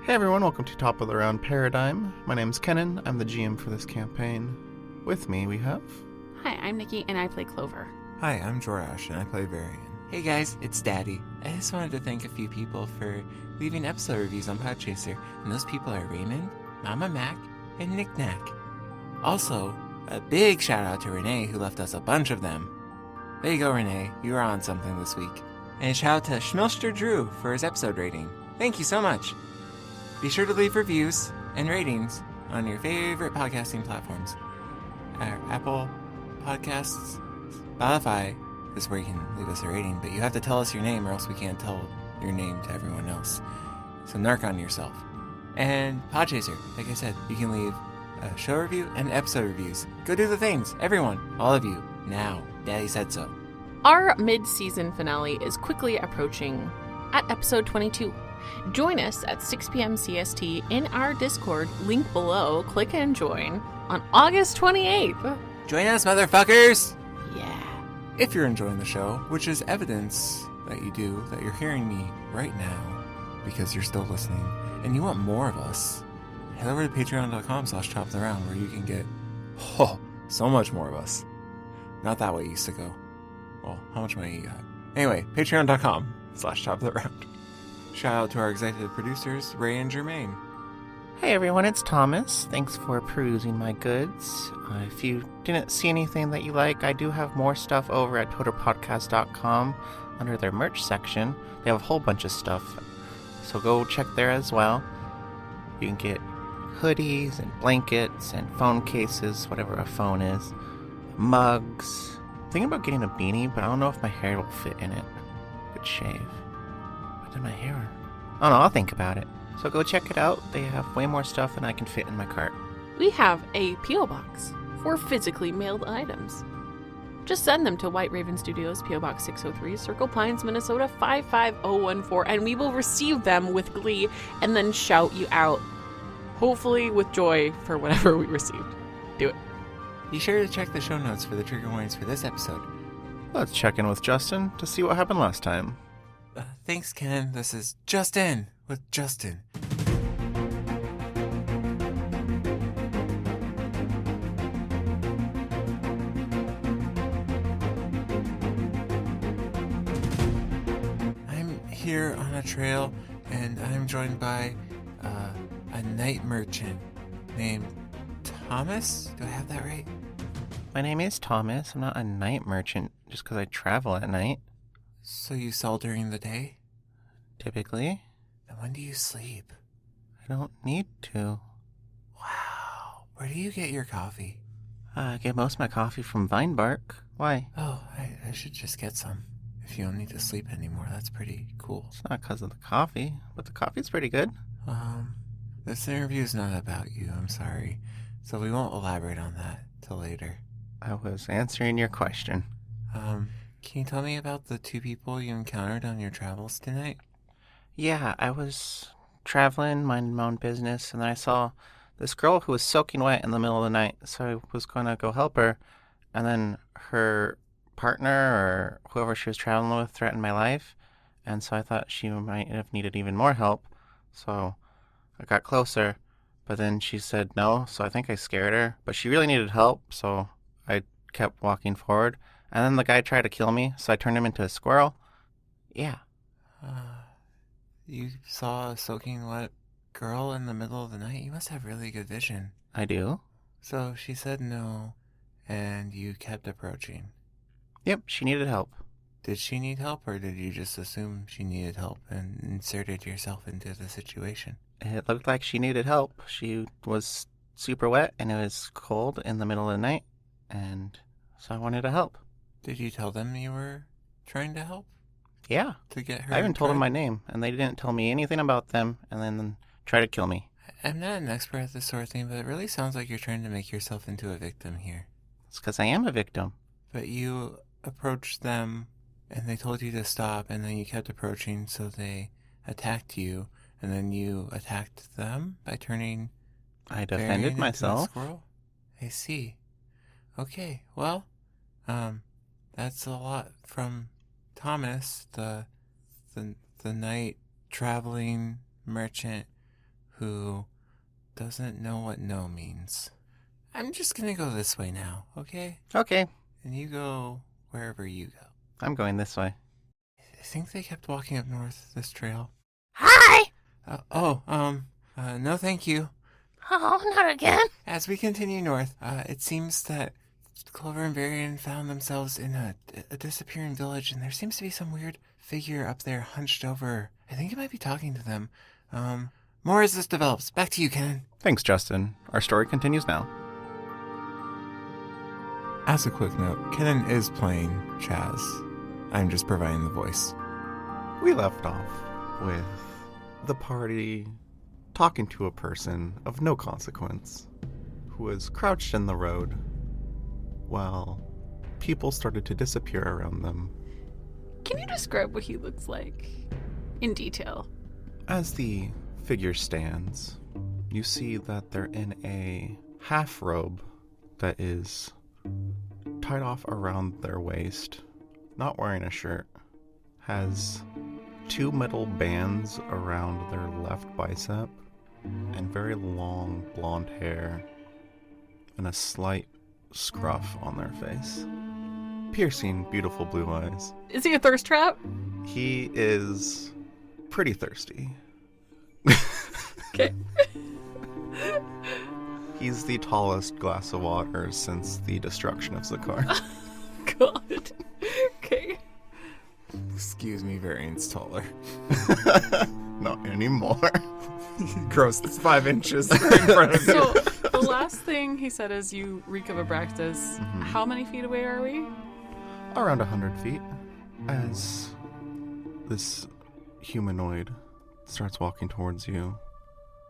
Hey everyone, welcome to Top of the Round Paradigm. My name's Kenan, I'm the GM for this campaign. With me we have... Hi, I'm Nikki, and I play Clover. Hi, I'm Jorash, and I play Varian. Hey guys, it's Daddy. I just wanted to thank a few people for leaving episode reviews on Podchaser, and those people are Raymond, Mama Mac, and Nick Knack. Also, a big shout out to Renee, who left us a bunch of them. There you go, Renee. You were on something this week. And a shout out to Schmilster Drew for his episode rating. Thank you so much. Be sure to leave reviews and ratings on your favorite podcasting platforms. Apple Podcasts, Spotify is where you can leave us a rating, but you have to tell us your name or else we can't tell your name to everyone else. So narc on yourself. And Podchaser, like I said, you can leave a show review and episode reviews. Go do the things, everyone, all of you, now. Daddy said so. Our mid-season finale is quickly approaching at episode 22. Join us at 6 p.m. CST in our Discord, link below, click and join, on August 28th. Join us, motherfuckers! Yeah. If you're enjoying the show, which is evidence that you do, that you're hearing me right now, because you're still listening, and you want more of us, head over to patreon.com/choptheround where you can get, so much more of us. Not that way it used to go. Well, how much money you got? Anyway, patreon.com/choptheround. Shout out to our executive producers, Ray and Jermaine. Hey everyone, it's Thomas. Thanks for perusing my goods. If you didn't see anything that you like, I do have more stuff over at toterpodcast.com under their merch section. They have a whole bunch of stuff, so go check there as well. You can get hoodies and blankets and phone cases, whatever a phone is, mugs. I'm thinking about getting a beanie, but I don't know if my hair will fit in it. Good shave. But then my hair... I don't know, I'll think about it. So go check it out. They have way more stuff than I can fit in my cart. We have a P.O. Box for physically mailed items. Just send them to White Raven Studios, P.O. Box 603, Circle Pines, Minnesota 55014, and we will receive them with glee and then shout you out. Hopefully with joy for whatever we received. Do it. Be sure to check the show notes for the trigger warnings for this episode. Let's check in with Justin to see what happened last time. Thanks, Ken. This is Justin with Justin. I'm here on a trail, and I'm joined by a night merchant named Thomas. Do I have that right? My name is Thomas. I'm not a night merchant just because I travel at night. So you sell during the day? Typically. And when do you sleep? I don't need to. Wow. Where do you get your coffee? I get most of my coffee from Vine Bark. Why? Oh, I should just get some. If you don't need to sleep anymore, that's pretty cool. It's not because of the coffee, but the coffee's pretty good. This interview is not about you, I'm sorry. So we won't elaborate on that till later. I was answering your question. Can you tell me about the two people you encountered on your travels tonight? Yeah, I was traveling, minding my own business, and then I saw this girl who was soaking wet in the middle of the night, so I was going to go help her, and then her partner or whoever she was traveling with threatened my life, and so I thought she might have needed even more help, so I got closer, but then she said no, so I think I scared her, but she really needed help, so I kept walking forward. And then the guy tried to kill me, so I turned him into a squirrel. Yeah. You saw a soaking wet girl in the middle of the night? You must have really good vision. I do? So she said no, and you kept approaching. Yep, she needed help. Did she need help, or did you just assume she needed help and inserted yourself into the situation? It looked like she needed help. She was super wet, and it was cold in the middle of the night, and so I wanted to help. Did you tell them you were trying to help? Yeah. To get her? I even told them my name, and they didn't tell me anything about them, and then tried to kill me. I'm not an expert at this sort of thing, but it really sounds like you're trying to make yourself into a victim here. It's because I am a victim. But you approached them, and they told you to stop, and then you kept approaching, so they attacked you, and then you attacked them by turning... I defended myself. Into a squirrel? I see. Okay, well, that's a lot from Thomas, the night traveling merchant who doesn't know what no means. I'm just gonna go this way now, okay? Okay, And you go wherever you go. I'm going this way. I think they kept walking up north this trail. Hi! No thank you. Oh, not again. As we continue north, it seems that Clover and Varian found themselves in a disappearing village, and there seems to be some weird figure up there hunched over. I think it might be talking to them. More as this develops. Back to you, Kenan. Thanks, Justin. Our story continues now. As a quick note, Kenan is playing Chaz. I'm just providing the voice. We left off with the party talking to a person of no consequence who was crouched in the road while people started to disappear around them. Can you describe what he looks like in detail? As the figure stands, you see that they're in a half robe that is tied off around their waist, not wearing a shirt, has 2 metal bands around their left bicep, and very long blonde hair, and a slight scruff on their face. Piercing, beautiful blue eyes. Is he a thirst trap? He is pretty thirsty. Okay. He's the tallest glass of water since the destruction of Zakar. God. Okay. Excuse me, Varian's taller. Not anymore. Gross, that's 5 inches in front of you. So, the last thing he said is you reek of Abraxas. How many feet away are we? Around 100 feet. As this humanoid starts walking towards you.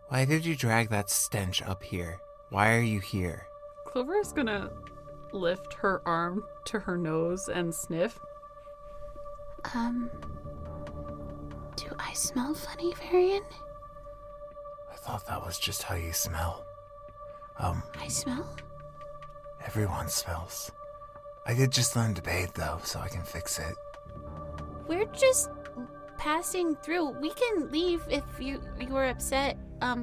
Why did you drag that stench up here? Why are you here? Clover is gonna lift her arm to her nose and sniff. Do I smell funny, Varian? I thought that was just how you smell. I smell? Everyone smells. I did just learn to bathe, though, so I can fix it. We're just passing through. We can leave if you were upset.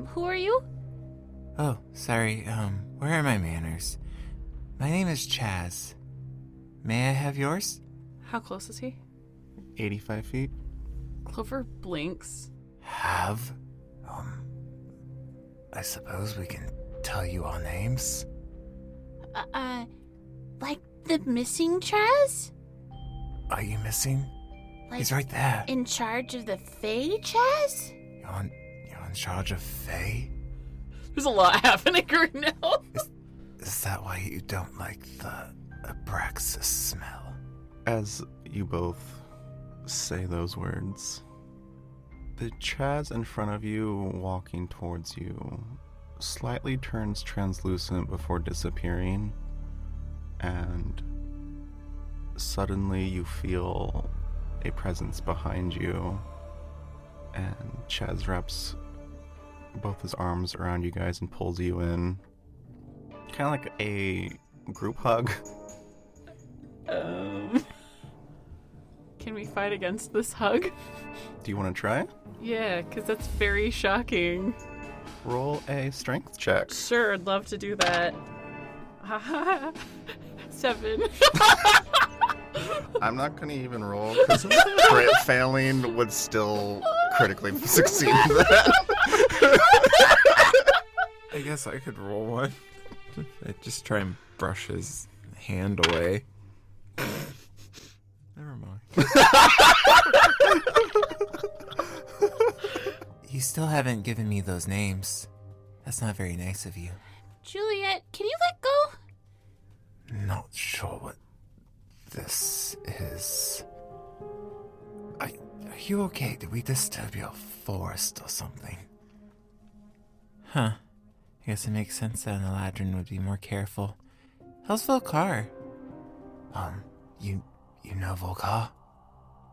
Who are you? Oh, sorry, where are my manners? My name is Chaz. May I have yours? How close is he? 85 feet. Clover blinks. Have? I suppose we can tell you our names? Like the missing Chaz? Are you missing? Like He's right there. in charge of the Fae Chaz? You're in charge of Faye? There's a lot happening right now. Is that why you don't like the Abraxas smell? As you both say those words, the Chaz in front of you walking towards you slightly turns translucent before disappearing, and suddenly you feel a presence behind you, and Chaz wraps both his arms around you guys and pulls you in. Kind of like a group hug. Can we fight against this hug? Do you want to try? Yeah, because that's very shocking. Roll a strength check. Sure, I'd love to do that. 7. I'm not going to even roll because crit failing would still critically succeed that. I guess I could roll one. I just try and brush his hand away. Never mind. You still haven't given me those names. That's not very nice of you. Juliet, can you let go? Not sure what this is. Are you okay? Did we disturb your forest or something? Huh. I guess it makes sense that an Eladrin would be more careful. How's Volkar? You know Volkar?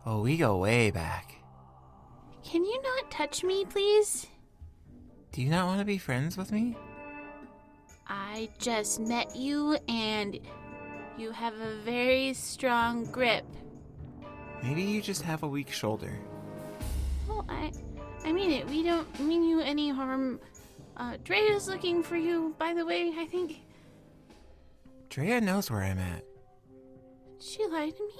Oh, we go way back. Can you not touch me, please? Do you not want to be friends with me? I just met you and you have a very strong grip. Maybe you just have a weak shoulder. Well, I mean it. We don't mean you any harm. Drea's looking for you, by the way, I think. Drea knows where I'm at. She lied to me.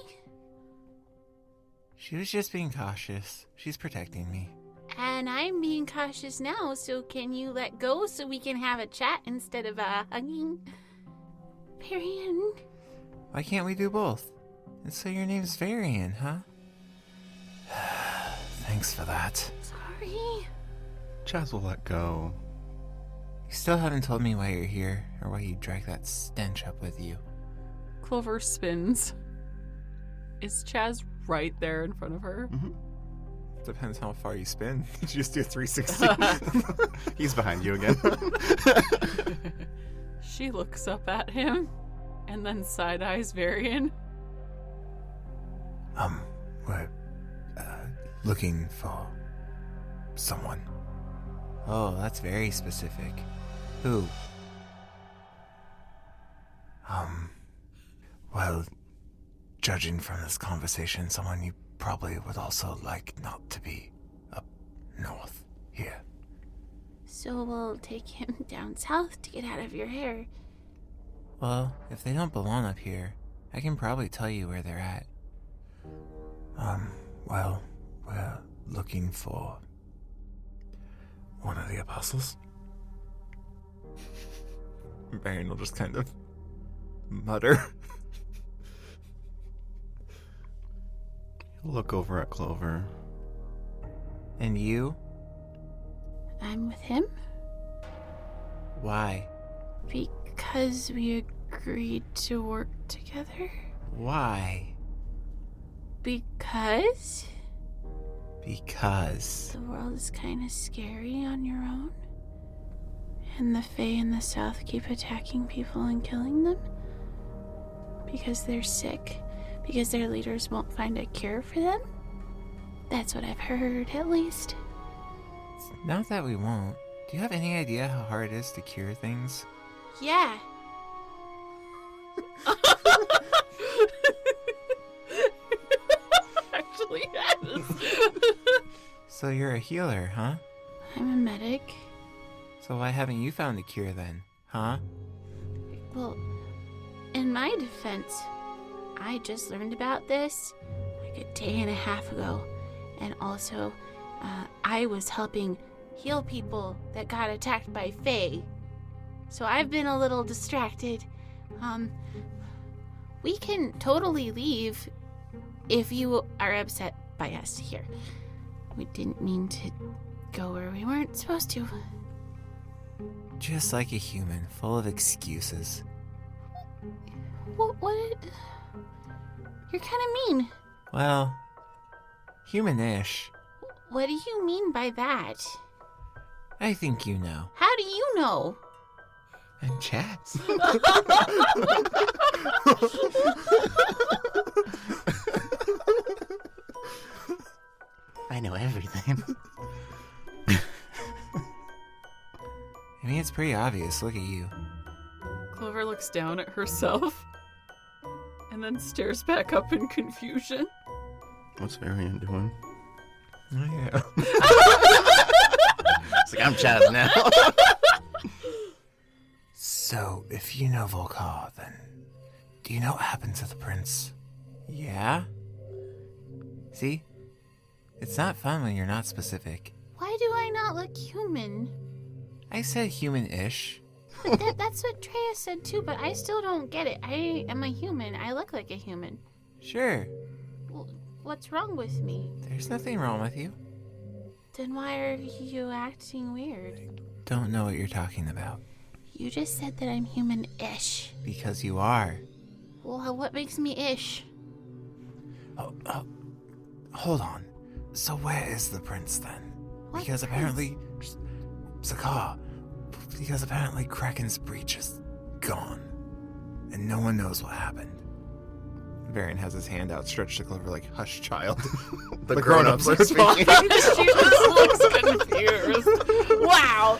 She was just being cautious. She's protecting me. And I'm being cautious now, so can you let go so we can have a chat instead of hugging? Varian. Why can't we do both? And so your name's Varian, huh? Thanks for that. Sorry. Chaz will let go. You still haven't told me why you're here, or why you dragged that stench up with you. Clover spins. Is Chaz right there in front of her? Mm-hmm. Depends how far you spin. You just do a 360. He's behind you again. She looks up at him and then side-eyes Varian. We're looking for someone. Oh, that's very specific. Who? Well, judging from this conversation, someone you probably would also like not to be up north here. So we'll take him down south to get out of your hair. Well, if they don't belong up here, I can probably tell you where they're at. Well, we're looking for one of the apostles. Baron will just kind of mutter. Look over at Clover. And you? I'm with him Why? because we agreed to work together. Why? Because Because. the world is kind of scary on your own. And the Fae in the south keep attacking people and killing them. Because they're sick. Because their leaders won't find a cure for them. That's what I've heard, at least. It's not that we won't. Do you have any idea how hard it is to cure things? Yeah. Actually, yes. So you're a healer, huh? I'm a medic. So why haven't you found a cure then, huh? Well, in my defense, I just learned about this like a day and a half ago. And also, I was helping heal people that got attacked by Fae. So I've been a little distracted. We can totally leave if you are upset by us here. We didn't mean to go where we weren't supposed to. Just like a human, full of excuses. What? You're kind of mean. Well, humanish. What do you mean by that? I think you know. How do you know? And Chaz. I know everything. I mean, it's pretty obvious. Look at you. Clover looks down at herself and then stares back up in confusion. What's Varian doing? Oh, yeah. It's like, I'm Chaz now. So, if you know Volkar, then do you know what happened to the prince? Yeah? See? It's not fun when you're not specific. Why do I not look human? I said human-ish. That's what Treya said too, but I still don't get it. I am a human. I look like a human. Sure. Well, what's wrong with me? There's nothing wrong with you. Then why are you acting weird? Don't know what you're talking about. You just said that I'm human-ish. Because you are. Well, what makes me ish? Hold on. So where is the prince then? What Because prince? apparently... Zakar. Because apparently Kraken's breach is gone. And no one knows what happened. Varian has his hand outstretched to Clover like, hush, child. The grown-ups are speaking. She just looks confused. Wow.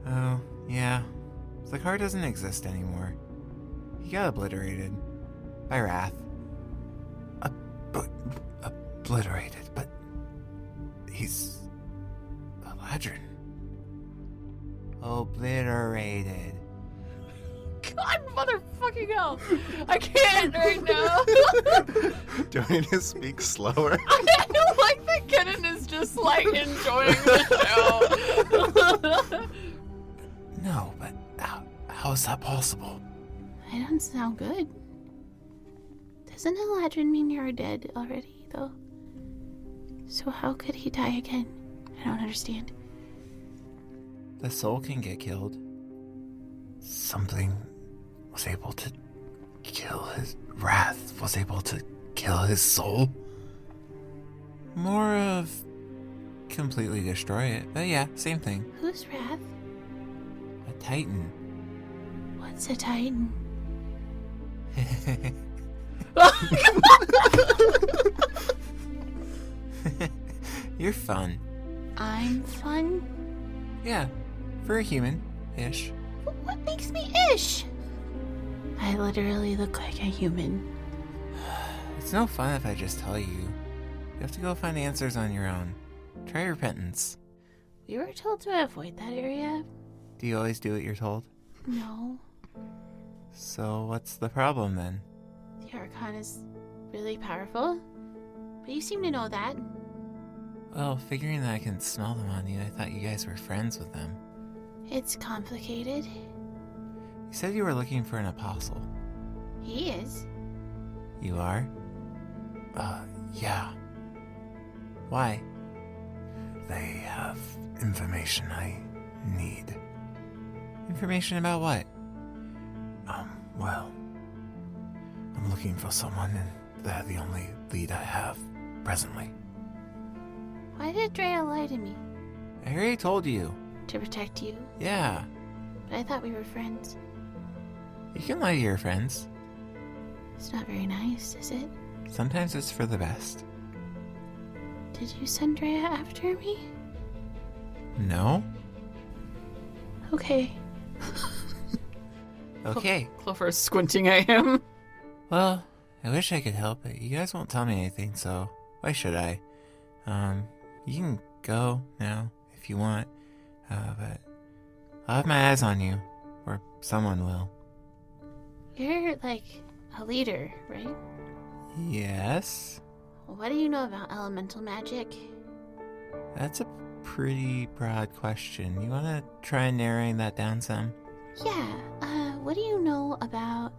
Oh, yeah. Zakar doesn't exist anymore. He got obliterated. By Wrath. But obliterated, but he's Eladrin. Obliterated. God, motherfucking hell! I can't right now. Do I need to speak slower? I don't like that Kenan is just like enjoying the show. No, but how is that possible? I don't sound good. Doesn't Eladrin mean you're dead already, though? So how could he die again? I don't understand. The soul can get killed. Something was able to kill his wrath, was able to kill his soul. More of completely destroy it. But yeah, same thing. Whose wrath? A titan. What's a titan? You're fun. I'm fun? Yeah, for a human-ish. What makes me ish? I literally look like a human. It's no fun if I just tell you. You have to go find answers on your own. Try repentance. We were told to avoid that area. Do you always do what you're told? No. So what's the problem then? The Archon is really powerful. But you seem to know that. Well, figuring that I can smell them on you, I thought you guys were friends with them. It's complicated. You said you were looking for an apostle. He is. You are? Yeah. Why? They have information I need. Information about what? Well, I'm looking for someone, and they're the only lead I have presently. Why did Drea lie to me? I already told you. To protect you? Yeah. But I thought we were friends. You can lie to your friends. It's not very nice, is it? Sometimes it's for the best. Did you send Drea after me? No? Okay. Okay. Clover is squinting at him. Well, I wish I could help, but you guys won't tell me anything, so why should I? You can go now if you want, but I'll have my eyes on you, or someone will. You're like a leader, right? Yes? What do you know about elemental magic? That's a pretty broad question. You want to try narrowing that down some? Yeah, what do you know about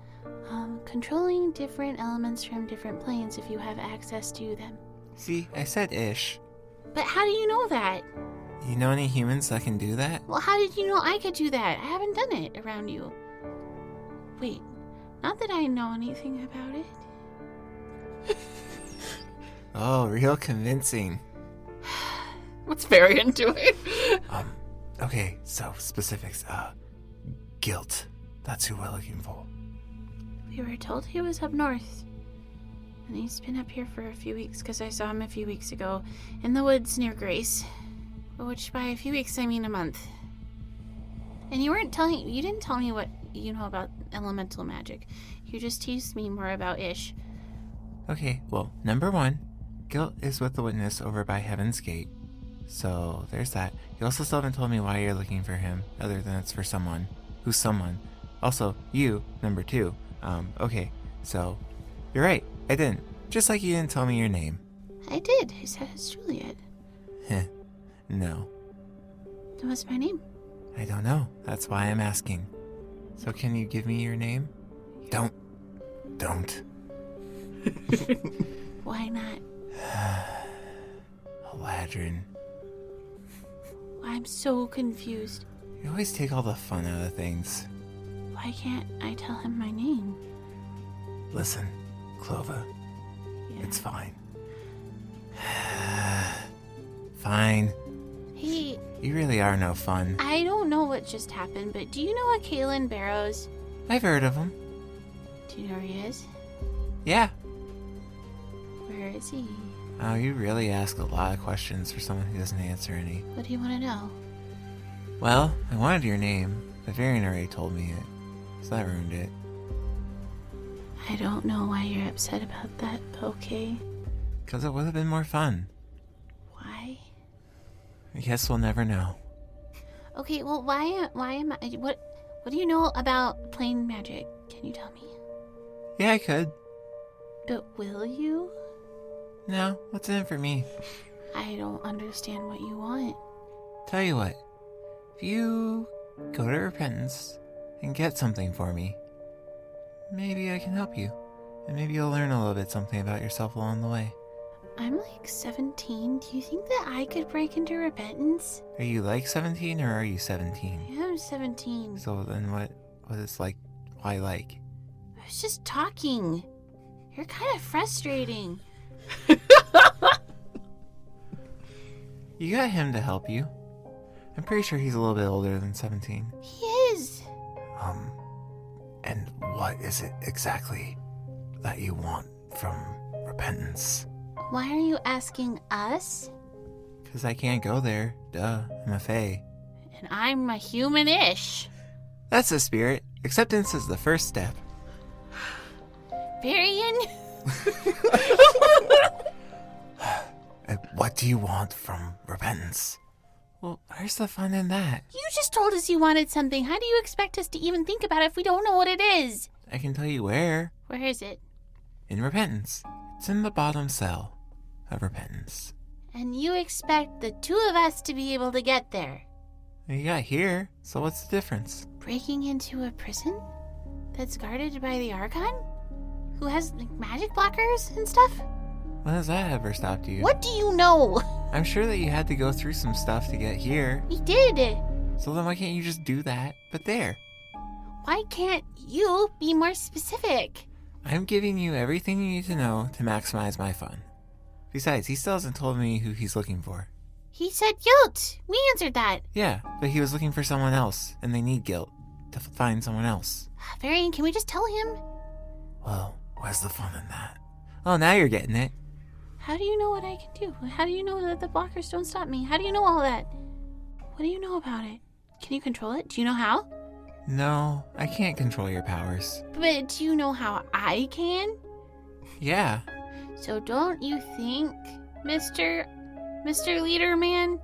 controlling different elements from different planes if you have access to them? See, I said ish. But how do you know that? You know any humans that can do that? Well, how did you know I could do that? I haven't done it around you. Wait, not that I know anything about it. Oh, real convincing. What's very into it? Okay, so specifics. Guilt. That's who we're looking for. We were told he was up north. And he's been up here for a few weeks because I saw him a few weeks ago in the woods near Grace. Which by a few weeks I mean a month. And you didn't tell me what you know about elemental magic. You just teased me more about Ish. Okay, well, number one, Guilt is with the witness over by Heaven's Gate. So, there's that. You also still haven't told me why you're looking for him, other than it's for someone. Who's someone? Also, you, number two. Okay, so, you're right, I didn't. Just like you didn't tell me your name. I did. I said it's Juliet. Heh, no. Then what's my name? I don't know, that's why I'm asking. So can you give me your name? Don't. Why not? Eladrin. I'm so confused. You always take all the fun out of things. Why can't I tell him my name? Listen, Clover, Yeah. it's fine. Fine. Hey, You really are no fun. I don't know what just happened, but do you know a Kalen Barrows? I've heard of him. Do you know where he is? Yeah. Where is he? Oh, you really ask a lot of questions for someone who doesn't answer any. What do you want to know? Well, I wanted your name, but Varian already told me it, so that ruined it. I don't know why you're upset about that, but okay. Because it would have been more fun. Why? I guess we'll never know. Okay, well, why am I... What do you know about plain magic? Can you tell me? Yeah, I could. But will you? No, what's in it for me? I don't understand what you want. Tell you what. If you go to Repentance and get something for me, maybe I can help you. And maybe you'll learn a little bit something about yourself along the way. I'm like 17. Do you think that I could break into Repentance? Are you like 17 or are you 17? Yeah, I'm 17. So then what is like, why like? I was just talking. You're kind of frustrating. You got him to help you. I'm pretty sure he's a little bit older than 17. He is. And what is it exactly that you want from Repentance? Why are you asking us? Because I can't go there. Duh, I'm a fae. And I'm a humanish. That's the spirit. Acceptance is the first step. Varian? What do you want from Repentance? Well, where's the fun in that? You just told us you wanted something. How do you expect us to even think about it if we don't know what it is? I can tell you where. Where is it? In Repentance. It's in the bottom cell of Repentance. And you expect the two of us to be able to get there? You got here, so what's the difference? Breaking into a prison that's guarded by the Archon? Who has like magic blockers and stuff? When has that ever stopped you? What do you know? I'm sure that you had to go through some stuff to get here. We did. So then why can't you just do that, but there? Why can't you be more specific? I'm giving you everything you need to know to maximize my fun. Besides, he still hasn't told me who he's looking for. He said guilt. We answered that. Yeah, but he was looking for someone else, and they need guilt to find someone else. Varian, can we just tell him? Well, where's the fun in that? Oh, now you're getting it. How do you know what I can do? How do you know that the blockers don't stop me? How do you know all that? What do you know about it? Can you control it? Do you know how? No, I can't control your powers. But do you know how I can? Yeah. So don't you think, Mr. Leader Man,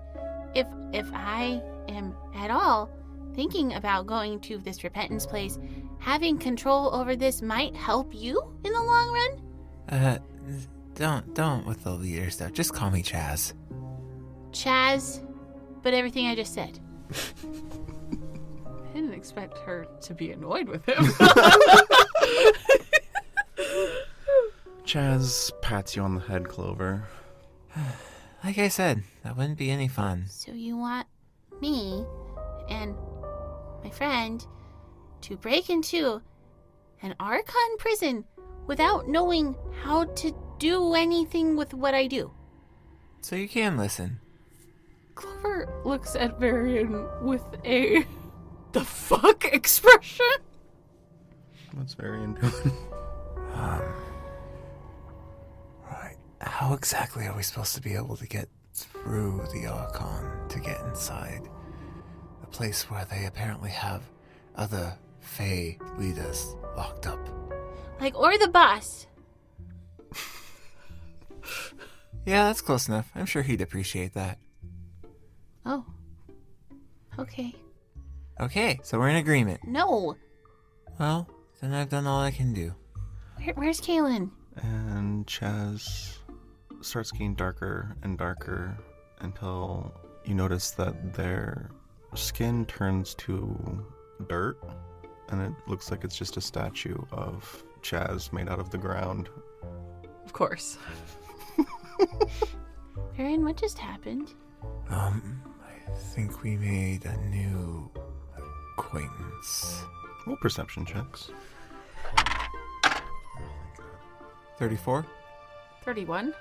if I am at all thinking about going to this Repentance place, having control over this might help you in the long run? Don't with the leader stuff. Just call me Chaz. Chaz, but everything I just said. I didn't expect her to be annoyed with him. Chaz pats you on the head, Clover. Like I said, that wouldn't be any fun. So you want me and my friend to break into an Archon prison without knowing how to do anything with what I do? So you can listen. Clover looks at Varian with a the fuck expression. What's Varian doing? Right. How exactly are we supposed to be able to get through the Archon to get inside the place where they apparently have other Fae leaders locked up? Like, or the boss. Yeah, that's close enough. I'm sure he'd appreciate that. Oh. Okay. Okay, so we're in agreement. No. Well, then I've done all I can do. Where's Kaylin? And Chaz starts getting darker and darker until you notice that their skin turns to dirt, and it looks like it's just a statue of Chaz made out of the ground. Of course. Varian, what just happened? I think we made a new acquaintance. Roll perception checks. 34? 31.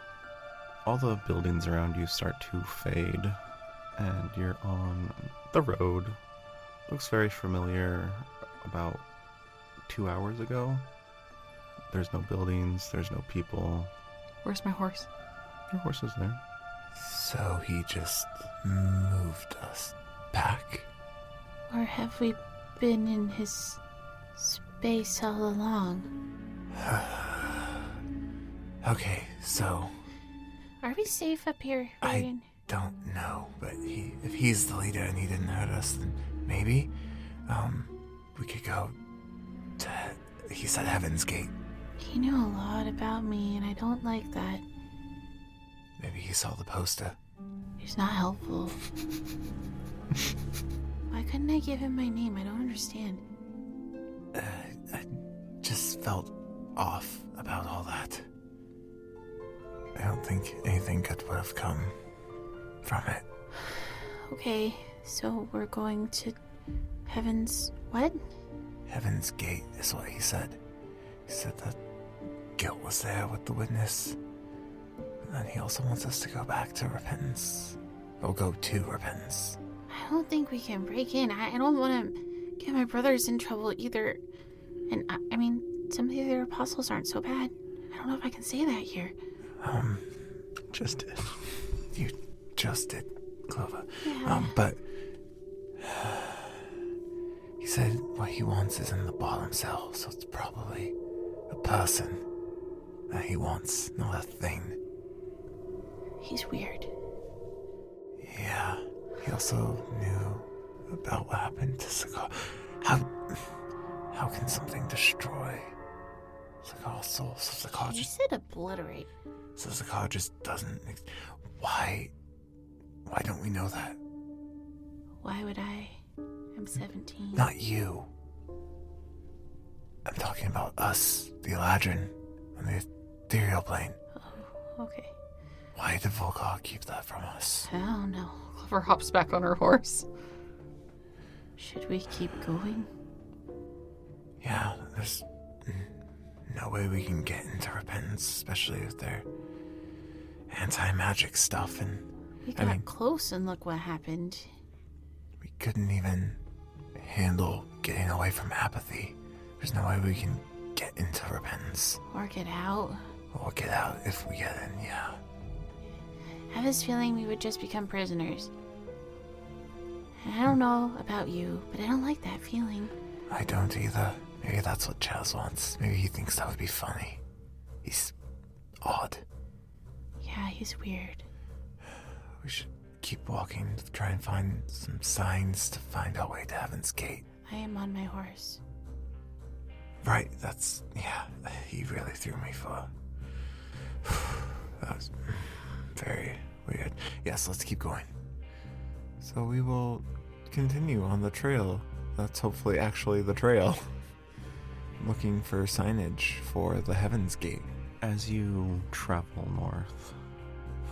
All the buildings around you start to fade, and you're on the road. Looks very familiar. About 2 hours ago. There's no buildings, there's no people. Where's my horse? Your horse is there. So he just moved us back? Or have we been in his space all along? Okay, so Are we safe up here, I Varian? don't know, but if he's the leader and he didn't hurt us, then maybe, we could go to, he said Heaven's Gate. He knew a lot about me, and I don't like that. Maybe he saw the poster. It's not helpful. Why couldn't I give him my name? I don't understand. I just felt off about all that. I don't think anything good would have come from it. Okay, so we're going to Heaven's... what? Heaven's Gate is what he said. He said that guilt was there with the witness. And then he also wants us to go back to repentance. Or go to repentance. I don't think we can break in. I don't want to get my brothers in trouble either. And I mean, some of the other apostles aren't so bad. I don't know if I can say that here. Just did. You just did, Clover. Yeah. But he said what he wants is in the bottom cell, so it's probably a person that he wants, not a thing. He's weird. Yeah. He also knew about what happened to Sakar. How can something destroy Sakar's soul? So Sakar You just... said obliterate. So Sakar just doesn't... Why don't we know that? Why would I? I'm 17. Not you. I'm talking about us, the Eladrin, on the ethereal plane. Oh, okay. Why did Volkar keep that from us? I don't know. Clover hops back on her horse. Should we keep going? Yeah, there's no way we can get into repentance, especially with their anti-magic stuff, and We got close and look what happened. we couldn't even handle getting away from apathy. There's no way we can get into repentance. Or get out. Or get out if we get in, yeah. I have this feeling we would just become prisoners. And I don't know about you, but I don't like that feeling. I don't either. Maybe that's what Chaz wants. Maybe he thinks that would be funny. He's odd. Yeah, he's weird. We should keep walking to try and find some signs to find our way to Heaven's Gate. I am on my horse. Right, that's... yeah, he really threw me for... That was very weird. Yes, let's keep going. So we will continue on the trail. That's hopefully actually the trail. Looking for signage for the Heaven's Gate. As you travel north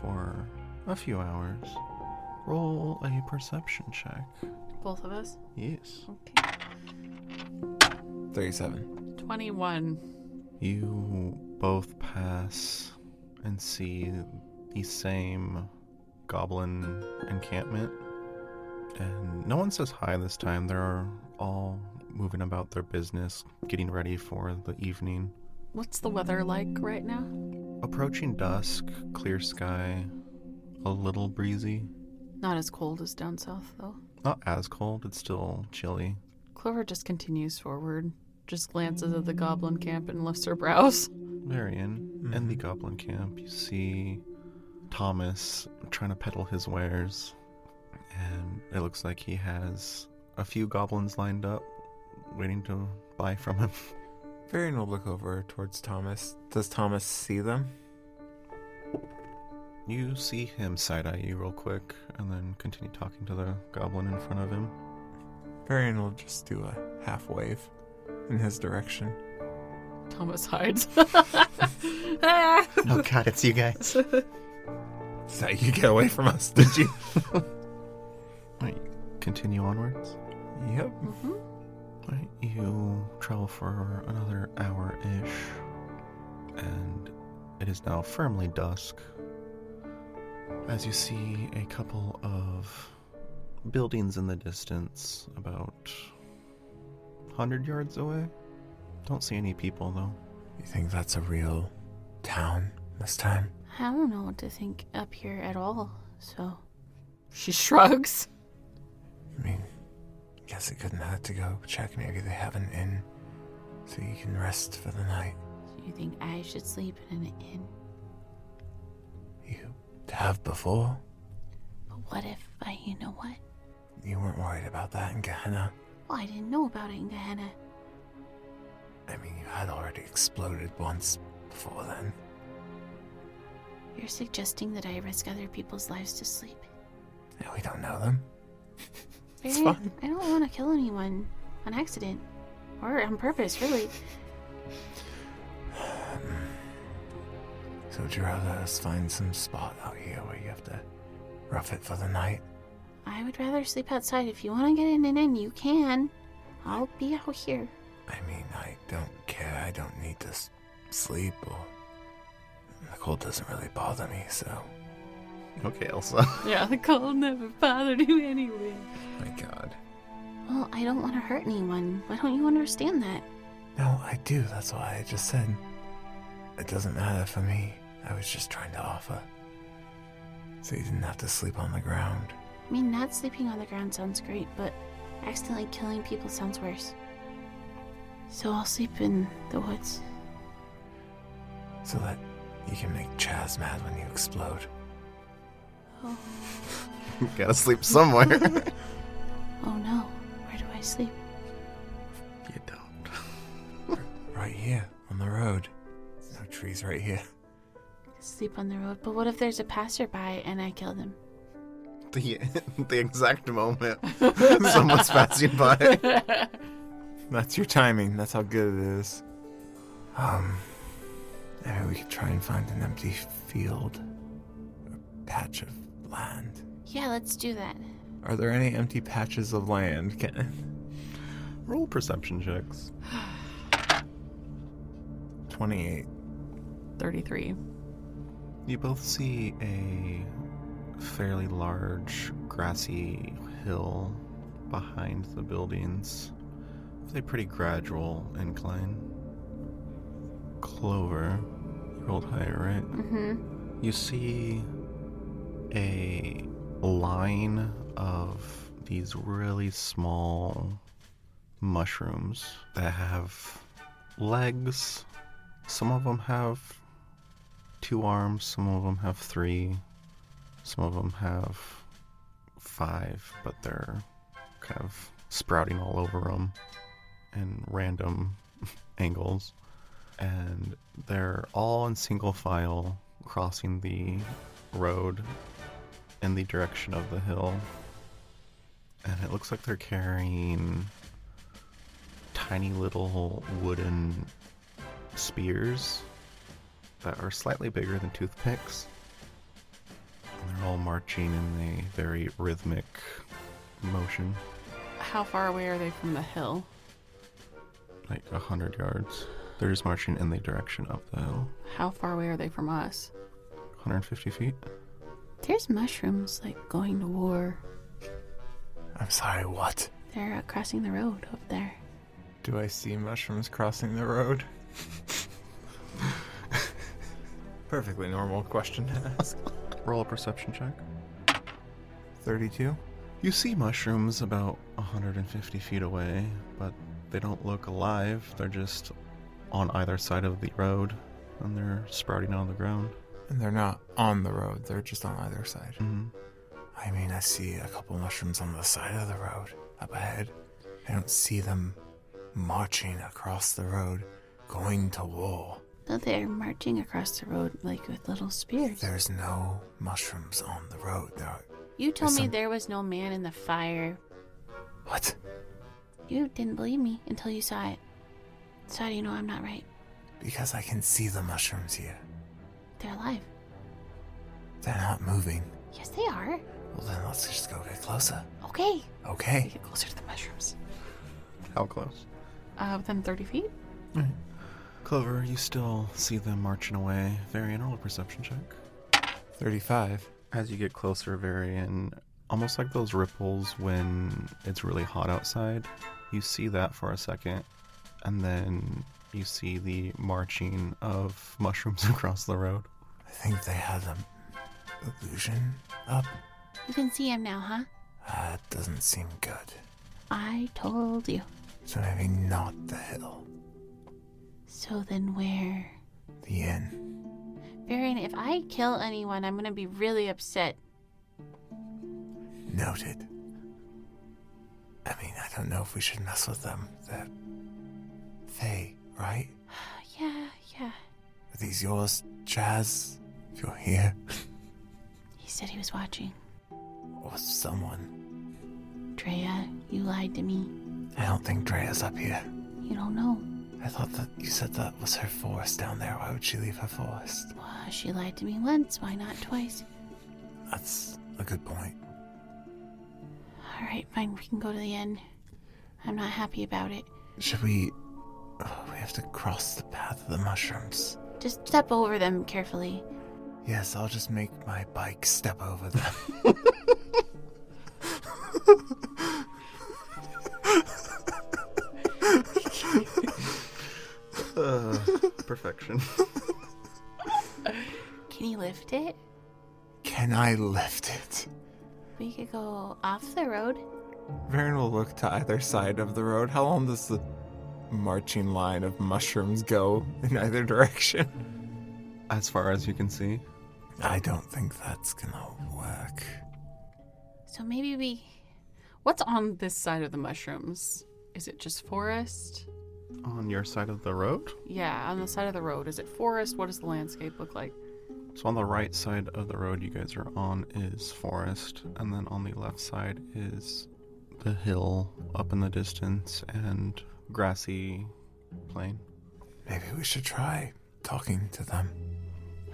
for a few hours, roll a perception check. Both of us? Yes. Okay. 37. 21. You both pass and see the same goblin encampment. And no one says hi this time. They're all moving about their business, getting ready for the evening. What's the weather like right now? Approaching dusk, clear sky, a little breezy. Not as cold as down south, though. Not as cold, it's still chilly. Clover just continues forward, just glances at the goblin camp and lifts her brows. Marion, in the goblin camp, you see Thomas trying to peddle his wares. And it looks like he has a few goblins lined up, waiting to buy from him. Varian will look over towards Thomas. Does Thomas see them? You see him side-eye you real quick, and then continue talking to the goblin in front of him. Varian will just do a half wave in his direction. Thomas hides. Oh god, it's you guys. So you get away from us, did you? Right, continue onwards. Yep. Mm-hmm. Right, you travel for another hour-ish, and it is now firmly dusk, as you see a couple of buildings in the distance, about 100 yards away. Don't see any people, though. You think that's a real town this time? I don't know what to think up here at all, so... She shrugs. I mean, guess it couldn't hurt to go check. Maybe they have an inn, so you can rest for the night. So you think I should sleep in an inn? You have before. But what if you know what? You weren't worried about that in Gehenna. Well, I didn't know about it in Gehenna. I mean, you had already exploded once before then. You're suggesting that I risk other people's lives to sleep? Yeah, we don't know them. It's Varian, fine. I don't want to kill anyone on accident. Or on purpose, really. So would you rather us find some spot out here where you have to rough it for the night? I would rather sleep outside. If you want to get in, you can. I'll be out here. I mean, I don't care. I don't need to sleep, or the cold doesn't really bother me, so... Okay, Elsa. Yeah, the cold never bothered you anyway. My God. Well, I don't want to hurt anyone. Why don't you understand that? No, I do. That's why I just said. It doesn't matter for me. I was just trying to offer. So you didn't have to sleep on the ground. I mean, not sleeping on the ground sounds great, but accidentally killing people sounds worse. So I'll sleep in the woods. So that you can make Chaz mad when you explode. Oh, Gotta sleep somewhere. oh no. Where do I sleep? You don't. Right here, on the road. No trees right here. Sleep on the road. But what if there's a passerby and I kill them? The exact moment someone's passing by. That's your timing. That's how good it is. Maybe we could try and find an empty field. A patch of land. Yeah, let's do that. Are there any empty patches of land, Kenneth? Roll perception checks. 28. 33. You both see a fairly large grassy hill behind the buildings with a pretty gradual incline. Clover, you rolled higher, right? Mm-hmm. You see a line of these really small mushrooms that have legs. Some of them have 2 arms, some of them have 3, some of them have 5, but they're kind of sprouting all over them in random angles. And they're all in single file crossing the road in the direction of the hill. And it looks like they're carrying tiny little wooden spears that are slightly bigger than toothpicks. And they're all marching in a very rhythmic motion, How far away are they from the hill? like 100 yards. They're just marching in the direction of the hill. How far away are they from us? 150 feet. There's mushrooms, like, going to war. I'm sorry, what? They're crossing the road up there. Do I see mushrooms crossing the road? Perfectly normal question to ask. Roll a perception check. 32? You see mushrooms about 150 feet away, but they don't look alive. They're just on either side of the road, and they're sprouting out of the ground. And they're not on the road, they're just on either side. Mm-hmm. I mean, I see a couple mushrooms on the side of the road, up ahead. I don't see them marching across the road, going to war. No, they're marching across the road, like, with little spears. There's no mushrooms on the road. You told There's me some- there was no man in the fire. What? You didn't believe me until you saw it. So how do you know I'm not right? Because I can see the mushrooms here. They're alive. They're not moving. Yes, they are. Well, then let's just go get closer. Okay. Okay. Get closer to the mushrooms. How close? Within 30 feet? Clover, you still see them marching away. Varian, roll a perception check. 35. As you get closer, Varian, almost like those ripples when it's really hot outside, you see that for a second, and then you see the marching of mushrooms across the road. I think they had an illusion up. You can see him now, huh? That doesn't seem good. I told you. So maybe not the hill. So then where? The inn. Varian, if I kill anyone, I'm gonna be really upset. Noted. I mean, I don't know if we should mess with them. They're Faye, right? Yeah. Are these yours, Chaz? If you're here. He said he was watching. Or someone. Drea, you lied to me. I don't think Drea's up here. You don't know. I thought that you said that was her forest down there. Why would she leave her forest? Well, she lied to me once. Why not twice? That's a good point. All right, fine. We can go to the end. I'm not happy about it. Should we... Oh, we have to cross the path of the mushrooms. Just step over them carefully. Yes, I'll just make my bike step over them. Perfection. Can you lift it? Can I lift it? We could go off the road. Varen will look to either side of the road. How long does the marching line of mushrooms go in either direction? As far as you can see. I don't think that's gonna work. So maybe we... What's on this side of the mushrooms? Is it just forest? On your side of the road? Yeah, on the side of the road. Is it forest? What does the landscape look like? So on the right side of the road you guys are on is forest, and then on the left side is the hill up in the distance and grassy plain. Maybe we should try talking to them.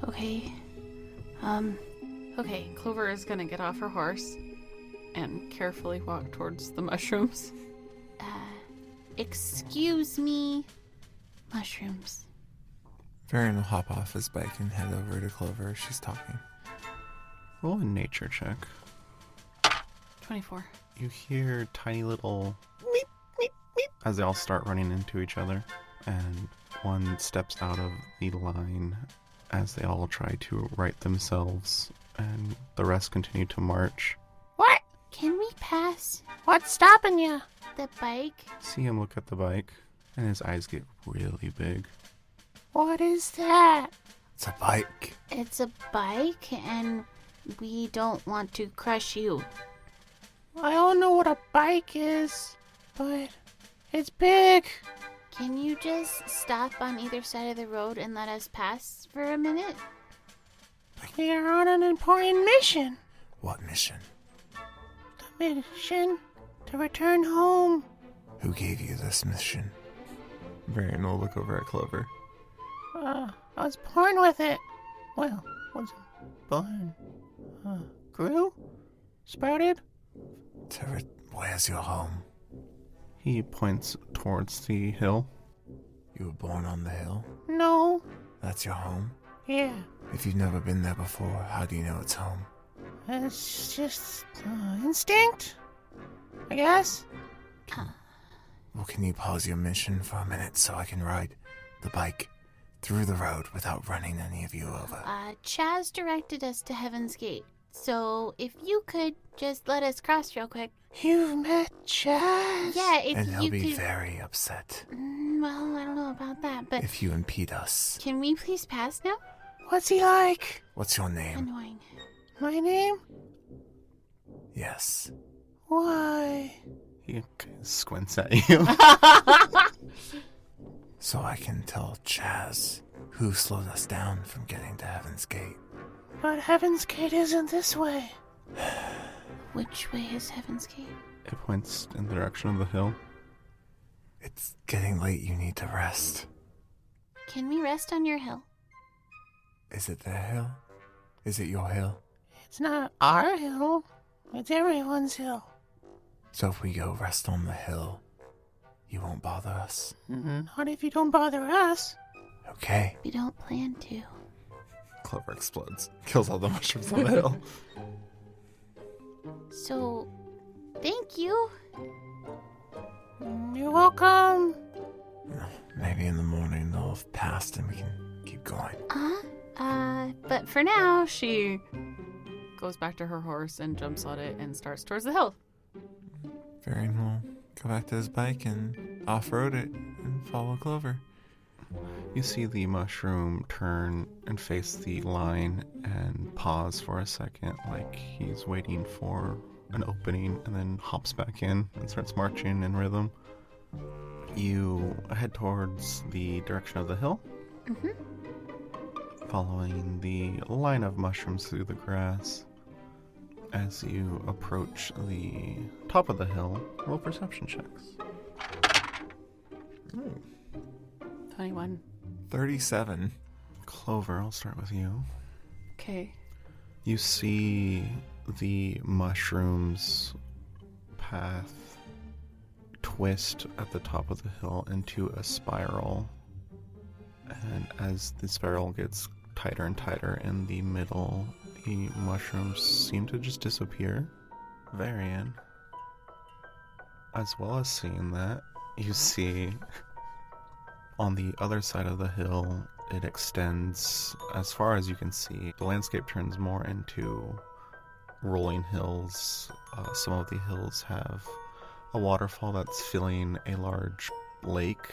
Okay. Okay, Clover is gonna get off her horse and carefully walk towards the mushrooms. Excuse me. Mushrooms. Varen will hop off his bike and head over to Clover as she's talking. Roll a nature check. 24. You hear tiny little meep, meep, meep as they all start running into each other, and one steps out of the line as they all try to right themselves, and the rest continue to march. What? Can we pass? What's stopping you? The bike? See him look at the bike, and his eyes get really big. What is that? It's a bike. It's a bike, and we don't want to crush you. I don't know what a bike is, but it's big. Can you just stop on either side of the road and let us pass for a minute? We are on an important mission. What mission? The mission to return home. Who gave you this mission? Varen will look over at Clover. I was born with it. Well, wasn't born. Grew? Sprouted? Where's your home? He points towards the hill. You were born on the hill? No. That's your home? Yeah. If you've never been there before, how do you know it's home? It's just instinct, I guess. Well, can you pause your mission for a minute so I can ride the bike through the road without running any of you over? Chaz directed us to Heaven's Gate. So if you could just let us cross real quick. You've met Chaz? Yeah, if And he'll you be could... very upset Well, I don't know about that, but if you impede us. can we please pass now? What's he like? What's your name? Annoying. My name? Yes. Why? He kind of squints at you. So I can tell Chaz who slowed us down from getting to Heaven's Gate. But Heaven's Gate isn't this way. Which way is Heaven's Gate? It points in the direction of the hill. It's getting late. You need to rest. Can we rest on your hill? Is it their hill? Is it your hill? It's not our hill. It's everyone's hill. So if we go rest on the hill, you won't bother us? Not if you don't bother us. Okay. We don't plan to. Clover explodes. Kills all the mushrooms on the hill. So, thank you. You're welcome. Maybe in the morning they'll have passed and we can keep going. But for now, She goes back to her horse and jumps on it and starts towards the hill. Varian will go back to his bike and off-road it and follow Clover. You see the mushroom turn and face the line and pause for a second, like he's waiting for an opening, and then hops back in and starts marching in rhythm. You head towards the direction of the hill, following the line of mushrooms through the grass. As you approach the top of the hill, roll perception checks. 21. 37. Clover, I'll start with you. Okay. You see the mushroom's path twist at the top of the hill into a spiral. And as the spiral gets tighter and tighter in the middle, the mushrooms seem to just disappear. Varian. As well as seeing that, you see on the other side of the hill, it extends as far as you can see. The landscape turns more into rolling hills. Some of the hills have a waterfall that's filling a large lake.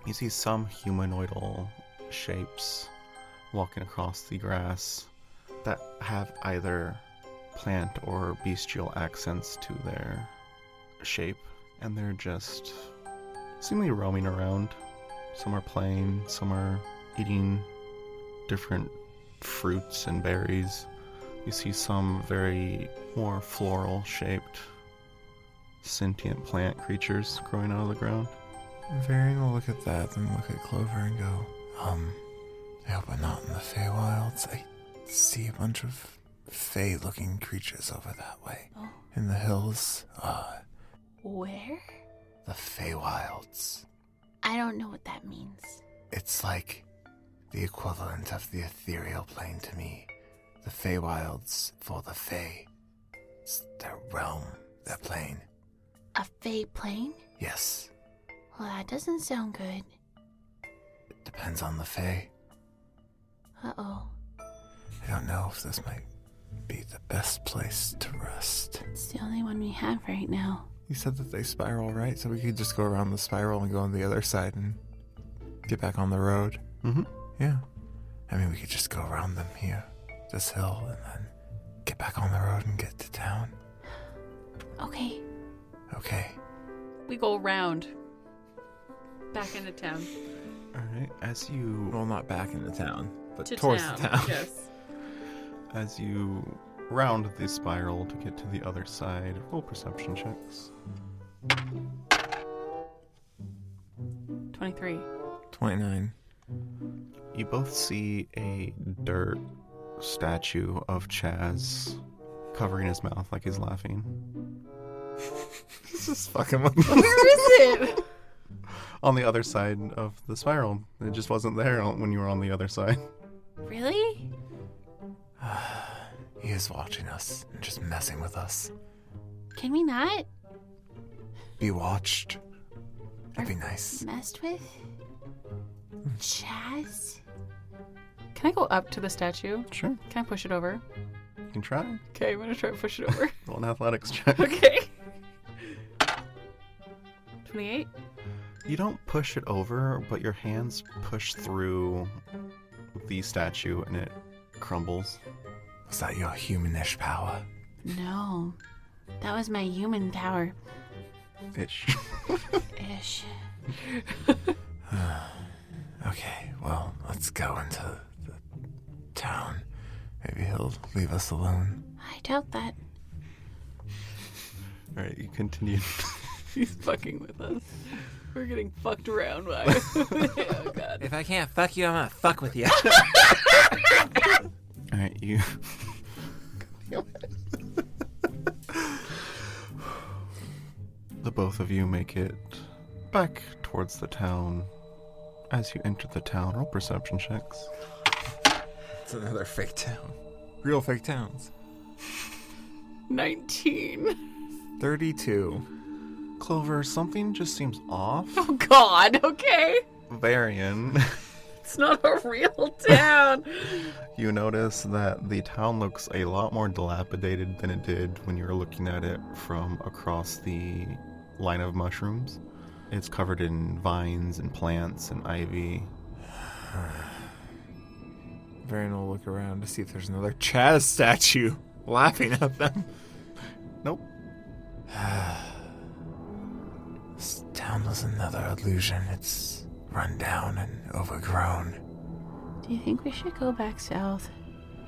You see some humanoidal shapes walking across the grass that have either plant or bestial accents to their shape, and they're just seemingly roaming around. Some are playing, some are eating different fruits and berries. You see some very more floral shaped sentient plant creatures growing out of the ground. Varian will look at that, then look at Clover and go, I hope I'm not in the Feywilds. I see a bunch of Fey-looking creatures over that way. Oh. In the hills. Where? The Feywilds. I don't know what that means. It's like the equivalent of the ethereal plane to me. The Feywilds for the Fey. It's their realm, their plane. A Fey plane? Yes, Well, that doesn't sound good. it depends on the Fey. Uh-oh. I don't know if this might be the best place to rest. It's the only one we have right now. You said that they spiral, right? So we could just go around the spiral and go on the other side and get back on the road. Mm-hmm. Yeah. I mean, we could just go around them here, this hill, and then get back on the road and get to town. Okay. Okay. We go around. Back into town. Alright, as you Well, not back into town, but To towards town. the town. Yes. as you round the spiral to get to the other side, roll perception checks. 23. 29. You both see a dirt statue of Chaz covering his mouth like he's laughing. This is fucking with Where is it? On the other side of the spiral. It just wasn't there when you were on the other side. Really? He is watching us and just messing with us. Can we not? Be watched. That'd be nice. Messed with? Chaz? Can I go up to the statue? Sure, Can I push it over? you can try. Okay, I'm gonna try to push it over. Roll an athletics check. Okay. 28? You don't push it over, but your hands push through the statue and it crumbles. Was that your humanish power? No. That was my human power. Ish. Ish. Okay, well, let's go into the town. Maybe he'll leave us alone. I doubt that. Alright, you continue. He's fucking with us. We're getting fucked around by oh god. If I can't fuck you, I'm gonna fuck with you. Alright, you... The both of you make it back towards the town. As you enter the town, roll perception checks. It's another fake town. Real fake towns. 19. 32. Clover, something just seems off. Oh god, okay. Varian, It's not a real town. you notice that the town looks a lot more dilapidated than it did when you were looking at it from across the line of mushrooms. It's covered in vines and plants and ivy. Varian will look around to see if there's another Chaz statue laughing at them. Nope. This town was another illusion. It's run down and overgrown. Do you think we should go back south?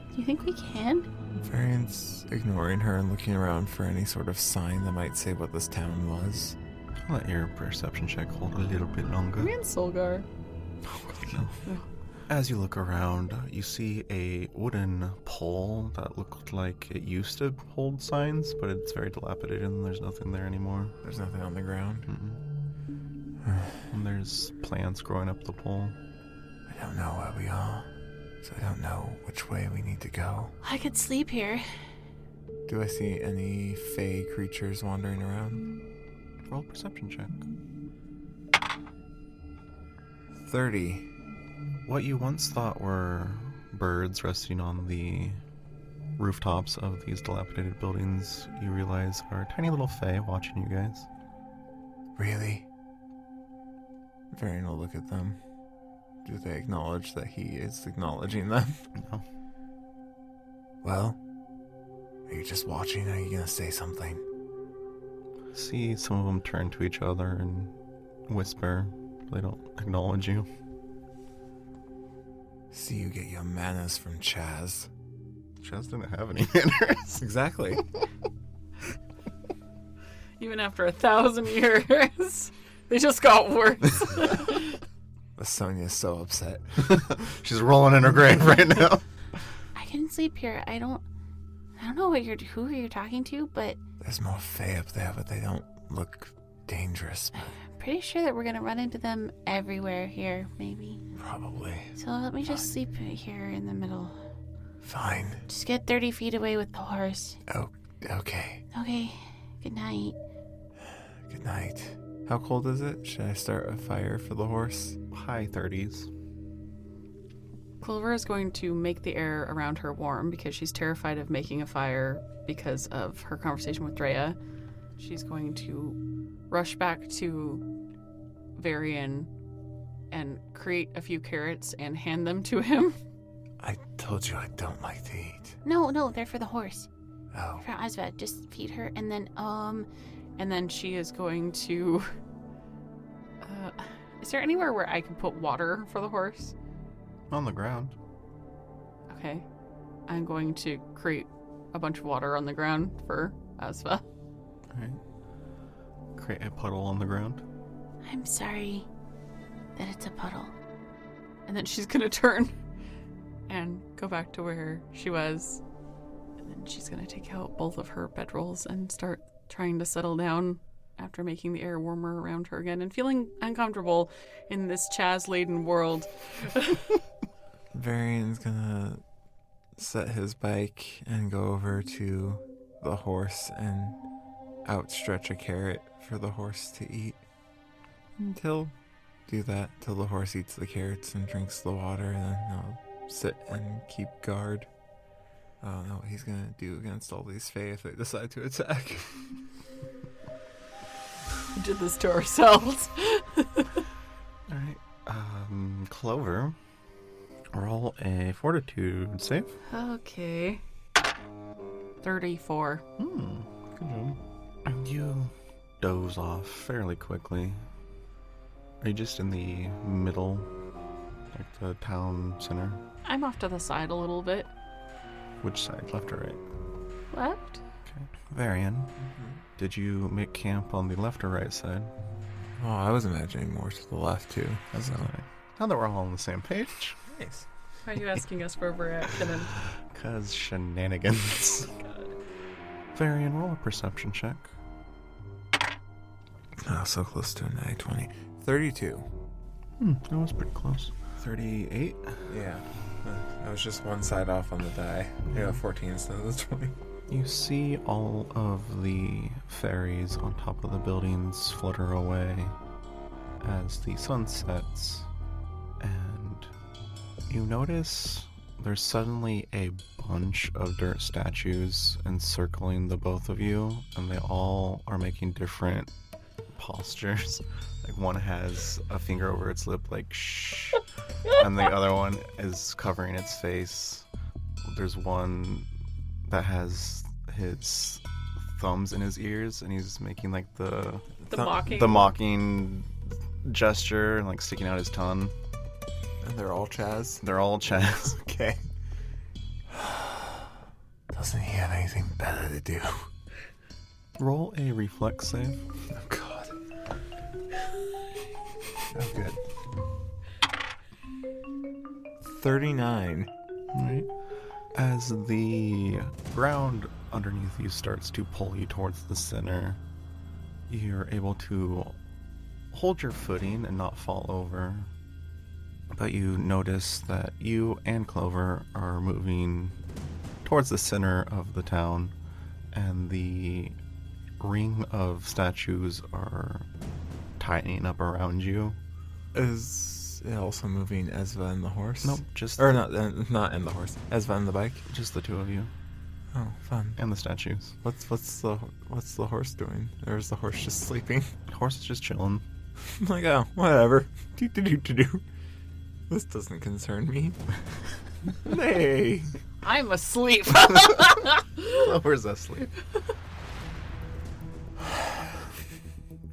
Do you think we can? Varian's ignoring her and looking around for any sort of sign that might say what this town was. I'll let your perception check hold a little bit longer. Me and Solgar. As you look around, you see a wooden pole that looked like it used to hold signs, but it's very dilapidated and there's nothing there anymore. There's nothing on the ground. And there's plants growing up the pole. I don't know where we are, so I don't know which way we need to go. I could sleep here. Do I see any fey creatures wandering around? Roll a perception check. 30. What you once thought were birds resting on the rooftops of these dilapidated buildings, you realize are tiny little fae watching you guys. Really? Varian will look at them. Do they acknowledge that he is acknowledging them? No. Well, are you just watching? Are you gonna say something? See some of them turn to each other and whisper. They don't acknowledge you. See you get your manners from Chaz. Chaz didn't have any manners. Exactly. Even after 1,000 years, they just got worse. Sonia's so upset. She's rolling in her grave right now. I can sleep here. I don't know who you're talking to, but There's more fae up there, but they don't look dangerous. I'm pretty sure that we're gonna run into them everywhere here, maybe. Probably. So let me just sleep here in the middle. Fine. Just get 30 feet away with the horse. Oh, okay. Okay. Good night. Good night. How cold is it? Should I start a fire for the horse? High 30s. Clover is going to make the air around her warm because she's terrified of making a fire because of her conversation with Drea. She's going to rush back to Varian and create a few carrots and hand them to him. I told you I don't like to eat. No, they're for the horse. Oh. For Asva, just feed her and then she is going to... is there anywhere where I can put water for the horse? On the ground. Okay. I'm going to create a bunch of water on the ground for Asva. Alright. Create a puddle on the ground. I'm sorry that it's a puddle. And then she's going to turn and go back to where she was. And then she's going to take out both of her bedrolls and start trying to settle down after making the air warmer around her again and feeling uncomfortable in this Chaz-laden world. Varian's gonna set his bike and go over to the horse and outstretch a carrot for the horse to eat. And he'll do that till the horse eats the carrots and drinks the water, and then he'll sit and keep guard. I don't know what he's gonna do against all these fae if they decide to attack. We did this to ourselves. Alright. Clover. Roll a fortitude save. Okay. 34. Good job. And you doze off fairly quickly. Are you just in the middle? Like the town center? I'm off to the side a little bit. Which side? Left or right? Left? Okay. Varian, did you make camp on the left or right side? Oh, I was imagining more to the left too. So, now that we're all on the same page. Nice. Why are you asking us where we're at? Cause shenanigans. Varian, roll a perception check. Oh, so close to an A 20. 32. That was pretty close. 38. Yeah. I was just one side off on the die. Yeah, 14 instead of the 20. You see all of the fairies on top of the buildings flutter away as the sun sets, and you notice there's suddenly a bunch of dirt statues encircling the both of you, and they all are making different postures. Like one has a finger over its lip like shh, and the other one is covering its face. There's one that has his thumbs in his ears, and he's making like the mocking gesture, and like sticking out his tongue. And they're all Chaz? They're all Chaz. Okay. Doesn't he have anything better to do? Roll a reflex save. Oh, God. Oh, good. 39. Right. As the ground underneath you starts to pull you towards the center, you're able to hold your footing and not fall over. But you notice that you and Clover are moving towards the center of the town, and the ring of statues are tightening up around you. Is it also moving Ezva and the horse? Nope, just... Or not and the horse. Ezva and the bike? Just the two of you. Oh, fun. And the statues. What's the horse doing? Or is the horse just sleeping? The horse is just chilling. I'm like, oh, whatever. Do. This doesn't concern me. Hey. I'm asleep. Clover's asleep.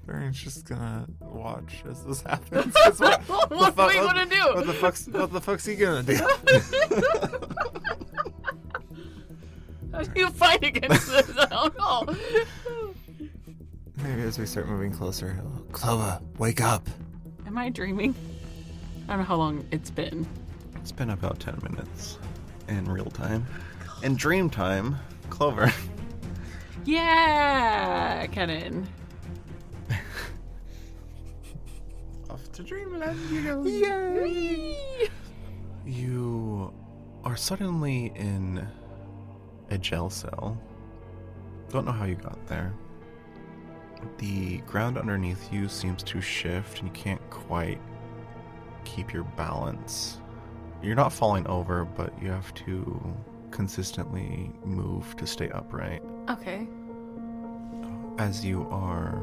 Varian's just gonna watch as this happens. What are we gonna do? What the fuck's he gonna do? How do you fight against this? I don't know. Maybe as we start moving closer, Clover, wake up. Am I dreaming? I don't know how long it's been. It's been about 10 minutes in real time. In dream time, Clover. Yeah, Kenan. Off to dreamland you go. Yay! You are suddenly in a jail cell. Don't know how you got there. The ground underneath you seems to shift and you can't quite keep your balance. You're not falling over, but you have to consistently move to stay upright. Okay. As you are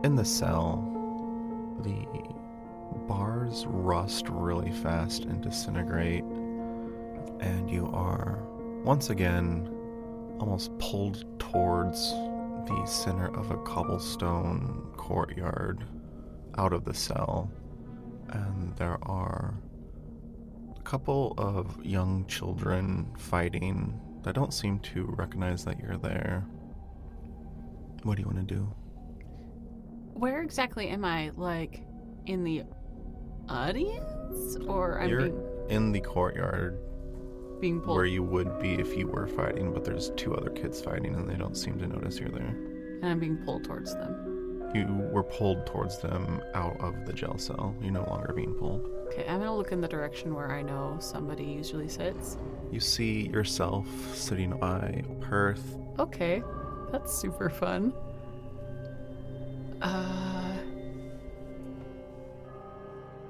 in the cell, the bars rust really fast and disintegrate, and you are once again almost pulled towards the center of a cobblestone courtyard out of the cell, and there are a couple of young children fighting that don't seem to recognize that you're there. What do you want to do? Where exactly am I? Like, in the audience? Or You're in the courtyard being pulled? where you would be if you were fighting, but there's two other kids fighting and they don't seem to notice you're there. And I'm being pulled towards them. You were pulled towards them out of the jail cell. You're no longer being pulled. Okay, I'm gonna look in the direction where I know somebody usually sits. You see yourself sitting by Perth. Okay, that's super fun.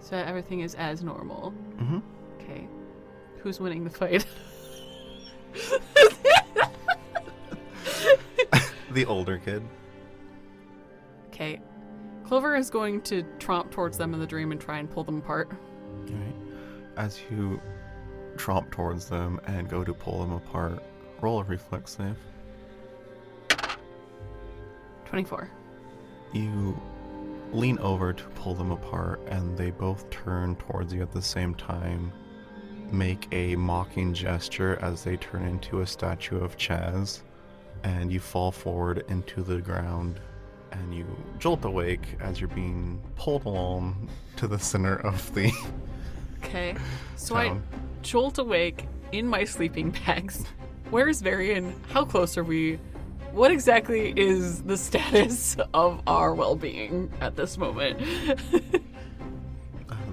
So everything is as normal. Mm-hmm. Okay. Who's winning the fight? The older kid. Okay. Clover is going to tromp towards them in the dream and try and pull them apart. Right. As you tromp towards them and go to pull them apart, roll a reflex save. 24. You lean over to pull them apart, and they both turn towards you at the same time, make a mocking gesture as they turn into a statue of Chaz, and you fall forward into the ground, and you jolt awake as you're being pulled along to the center of the Okay. So town. I jolt awake in my sleeping bags. Where's Varian? How close are we? What exactly is the status of our well-being at this moment?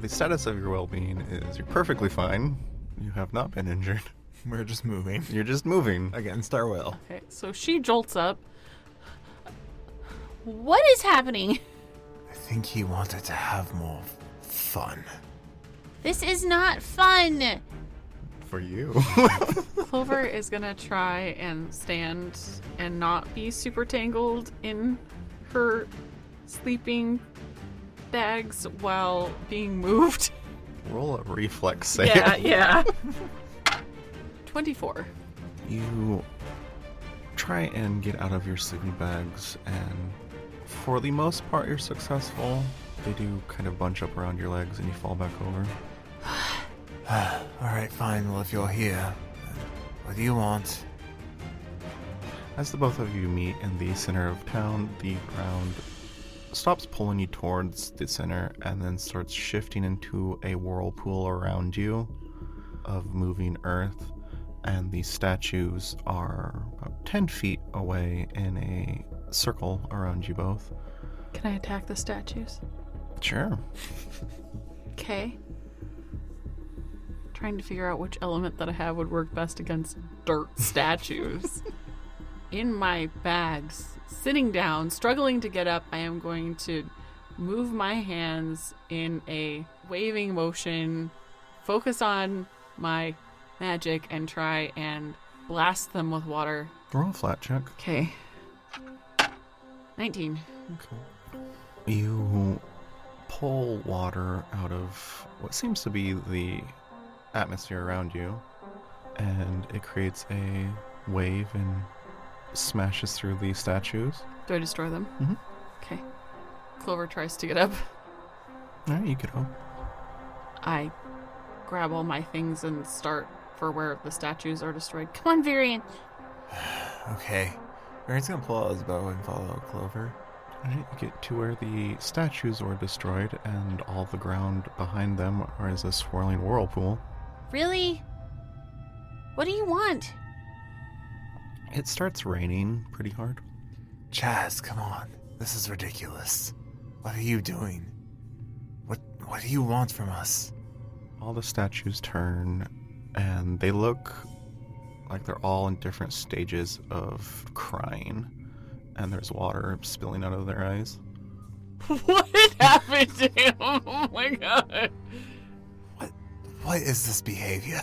The status of your well-being is you're perfectly fine. You have not been injured. We're just moving. You're just moving. Against our will. Okay, so she jolts up. What is happening? I think he wanted to have more fun. This is not fun. For you. Clover is gonna try and stand and not be super tangled in her sleeping bags while being moved. Roll a reflex save. Yeah. 24. You try and get out of your sleeping bags, and for the most part, you're successful. They do kind of bunch up around your legs, and you fall back over. Alright, fine. Well, if you're here, what do you want? As the both of you meet in the center of town, the ground stops pulling you towards the center and then starts shifting into a whirlpool around you of moving earth, and the statues are about 10 feet away in a circle around you both. Can I attack the statues? Sure. Okay. Trying to figure out which element that I have would work best against dirt statues. In my bags, sitting down, struggling to get up, I am going to move my hands in a waving motion, focus on my magic, and try and blast them with water. Roll a flat check. Okay. 19. Okay. You pull water out of what seems to be the atmosphere around you, and it creates a wave and smashes through the statues. Do I destroy them? Mm-hmm. Okay. Clover tries to get up. Alright, you get up. I grab all my things and start for where the statues are destroyed. Come on, Varian. Okay. Aaron's gonna pull out his bow and follow Clover. Alright, you get to where the statues were destroyed, and all the ground behind them is a swirling whirlpool. Really? What do you want? It starts raining pretty hard. Chaz, come on. This is ridiculous. What are you doing? What do you want from us? All the statues turn, and they look like they're all in different stages of crying, and there's water spilling out of their eyes. What happened to him? Oh my god. What is this behavior?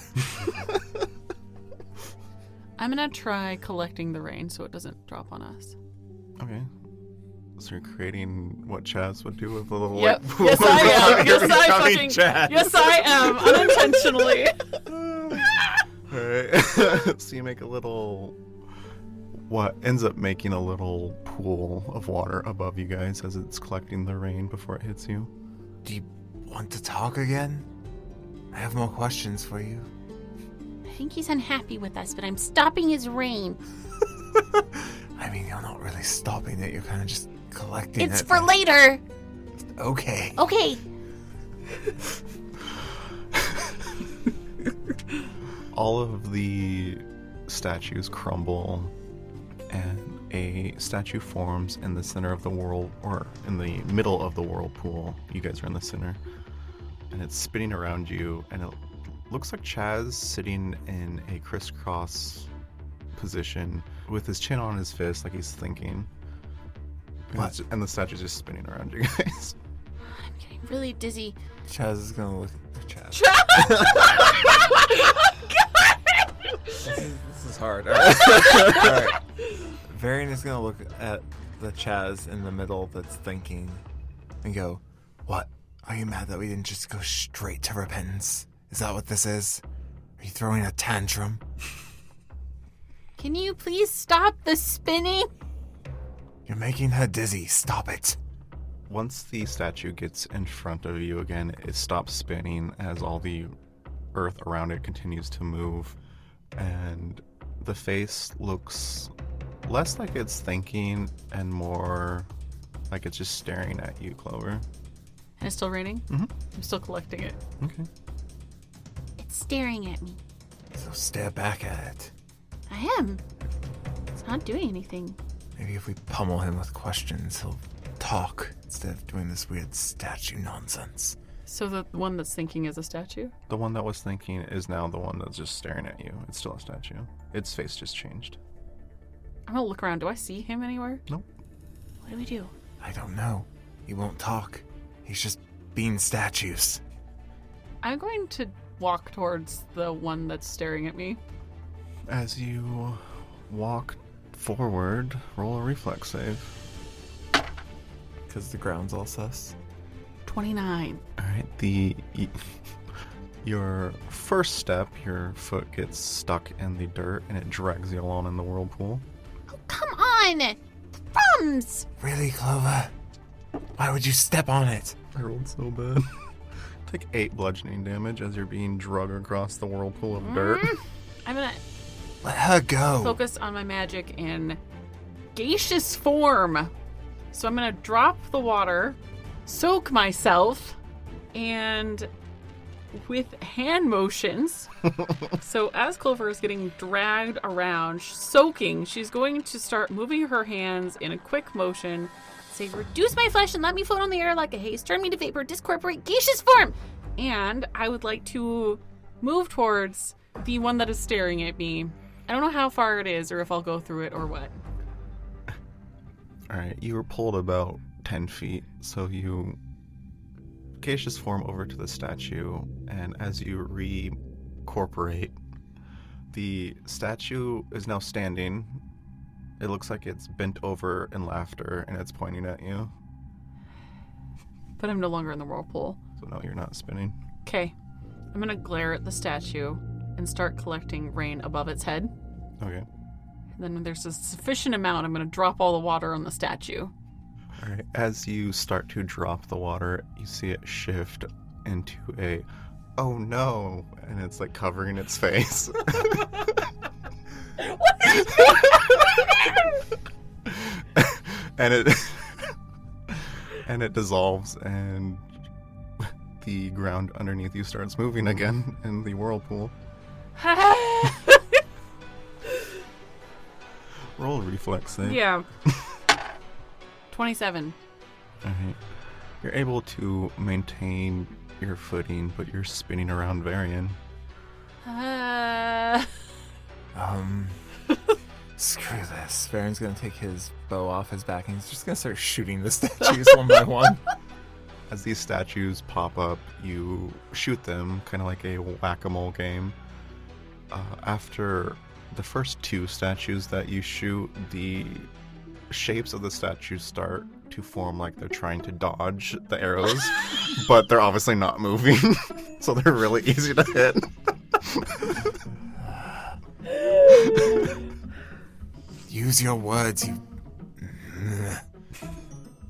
I'm gonna try collecting the rain so it doesn't drop on us. Okay. So you're creating what Chaz would do with a little Yep. like Yes, I am. You're Yes, I becoming fucking. Chaz. Yes, I am. Unintentionally. Alright. So you make a little, what ends up making a little pool of water above you guys as it's collecting the rain before it hits you. Do you want to talk again? I have more questions for you. I think he's unhappy with us, but I'm stopping his rain. I mean, you're not really stopping it. You're kind of just collecting It's it. for later. Okay. Okay. All of the statues crumble, and a statue forms in the center of the world, or in the middle of the whirlpool. You guys are in the center, and it's spinning around you, and it looks like Chaz sitting in a crisscross position with his chin on his fist, like he's thinking. What? And the statue's just spinning around you guys. I'm getting really dizzy. Chaz is gonna look at Chaz. This is hard. All right. Varian is gonna look at the Chaz in the middle that's thinking and go, "What? Are you mad that we didn't just go straight to repentance? Is that what this is? Are you throwing a tantrum?" Can you please stop the spinning? You're making her dizzy. Stop it. Once the statue gets in front of you again, it stops spinning as all the earth around it continues to move, and the face looks less like it's thinking and more like it's just staring at you, Clover. And it's still raining? Mhm. I'm still collecting it. Okay. It's staring at me. So stare back at it. I am. It's not doing anything. Maybe if we pummel him with questions, he'll talk instead of doing this weird statue nonsense. So the one that's thinking is a statue? The one that was thinking is now the one that's just staring at you. It's still a statue. Its face just changed. I'm gonna look around. Do I see him anywhere? Nope. What do we do? I don't know. He won't talk. He's just being statues. I'm going to walk towards the one that's staring at me. As you walk forward, roll a reflex save. Because the ground's all sus. 29. All right, Your first step, your foot gets stuck in the dirt and it drags you along in the whirlpool. Oh, come on! Crumbs! Really, Clover? Why would you step on it? I rolled so bad. Take 8 bludgeoning damage as you're being dragged across the whirlpool of dirt. I'm gonna Let her go. focus on my magic in gaseous form. So I'm gonna drop the water, soak myself, and with hand motions. So as Clover is getting dragged around, soaking, she's going to start moving her hands in a quick motion. Say, reduce my flesh and let me float on the air like a haze. Turn me to vapor, discorporate gaseous form. And I would like to move towards the one that is staring at me. I don't know how far it is or if I'll go through it or what. Alright, you were pulled about 10 feet, so you gaseous form over to the statue, and as you reincorporate, the statue is now standing. It looks like it's bent over in laughter, and it's pointing at you. But I'm no longer in the whirlpool. So no, you're not spinning. Okay. I'm going to glare at the statue and start collecting rain above its head. Okay. And then when there's a sufficient amount, I'm going to drop all the water on the statue. Alright, as you start to drop the water, you see it shift into a, oh no, and it's like covering its face. and it dissolves, and the ground underneath you starts moving again in the whirlpool. Roll a reflex save. Yeah. 27. Alright. You're able to maintain your footing, but you're spinning around Varian. Screw this. Baron's gonna take his bow off his back and he's just gonna start shooting the statues one by one. As these statues pop up, you shoot them, kind of like a whack-a-mole game. After the first 2 statues that you shoot, the shapes of the statues start to form like they're trying to dodge the arrows, but they're obviously not moving, so they're really easy to hit. Use your words, you...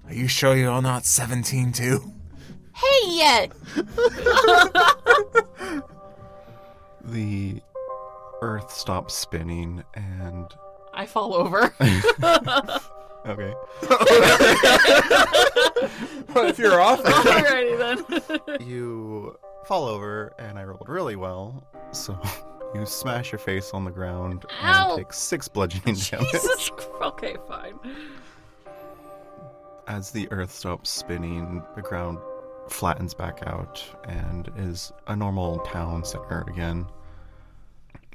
Are you sure you're not 17 too? Hey! The earth stops spinning, and... I fall over. Okay. What if you're off? Alrighty then. You fall over, and I rolled really well, so you smash your face on the ground Ow. and take 6 bludgeoning damage. Jesus. Okay, fine. As the earth stops spinning, the ground flattens back out and is a normal town center again.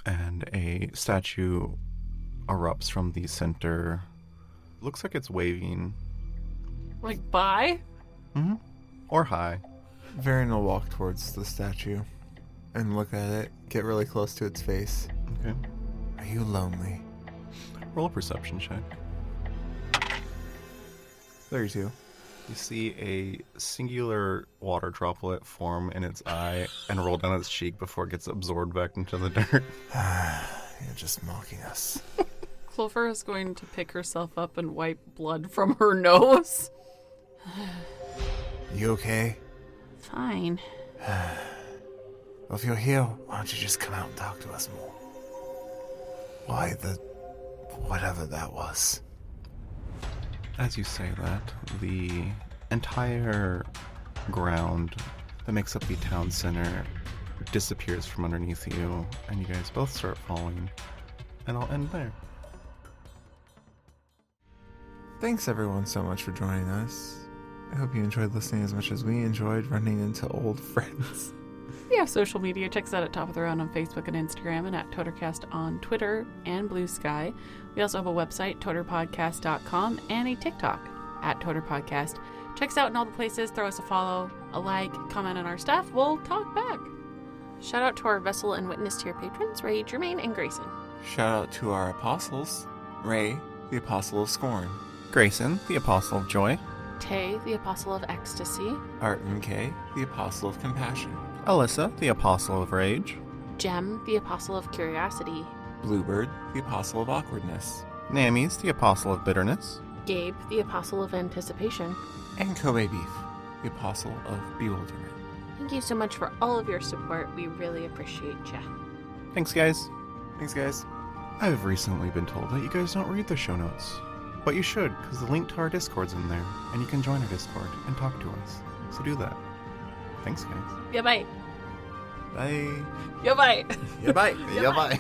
And a statue erupts from the center. Looks like it's waving. Like, bye? Mm-hmm. Or high. Varian will walk towards the statue and look at it, get really close to its face. Okay. Are you lonely? Roll a perception check. 32. You see a singular water droplet form in its eye and roll down its cheek before it gets absorbed back into the dirt. You're just mocking us. Clover is going to pick herself up and wipe blood from her nose. You okay? Fine. Well, if you're here, why don't you just come out and talk to us more? Why the... whatever that was. As you say that, the entire ground that makes up the town center disappears from underneath you, and you guys both start falling. And I'll end there. Thanks everyone so much for joining us. I hope you enjoyed listening as much as we enjoyed running into old friends. We have social media. Check us out at Top of the Round on Facebook and Instagram, and at Totercast on Twitter and Blue Sky. We also have a website, toterpodcast.com, and a TikTok at toterpodcast. Check us out in all the places. Throw us a follow, a like, comment on our stuff. We'll talk back. Shout out to our vessel and witness tier patrons, Ray, Jermaine, and Grayson. Shout out to our apostles, Ray, the Apostle of Scorn, Grayson, the Apostle of Joy. Tay, the Apostle of Ecstasy. Art and Kay, the Apostle of Compassion, Alyssa, the Apostle of Rage. Jem, the Apostle of Curiosity. Bluebird, the Apostle of Awkwardness. Nammy's the Apostle of Bitterness. Gabe, the Apostle of Anticipation. And Kobe Beef, the Apostle of Bewilderment. Thank you so much for all of your support. We really appreciate ya. Thanks, guys. Thanks, guys. I've recently been told that you guys don't read the show notes. But you should, because the link to our Discord's in there, and you can join our Discord and talk to us. So do that. Thanks, guys. Yeah, bye. Bye. Yeah, bye. Yeah, bye. Yeah, bye.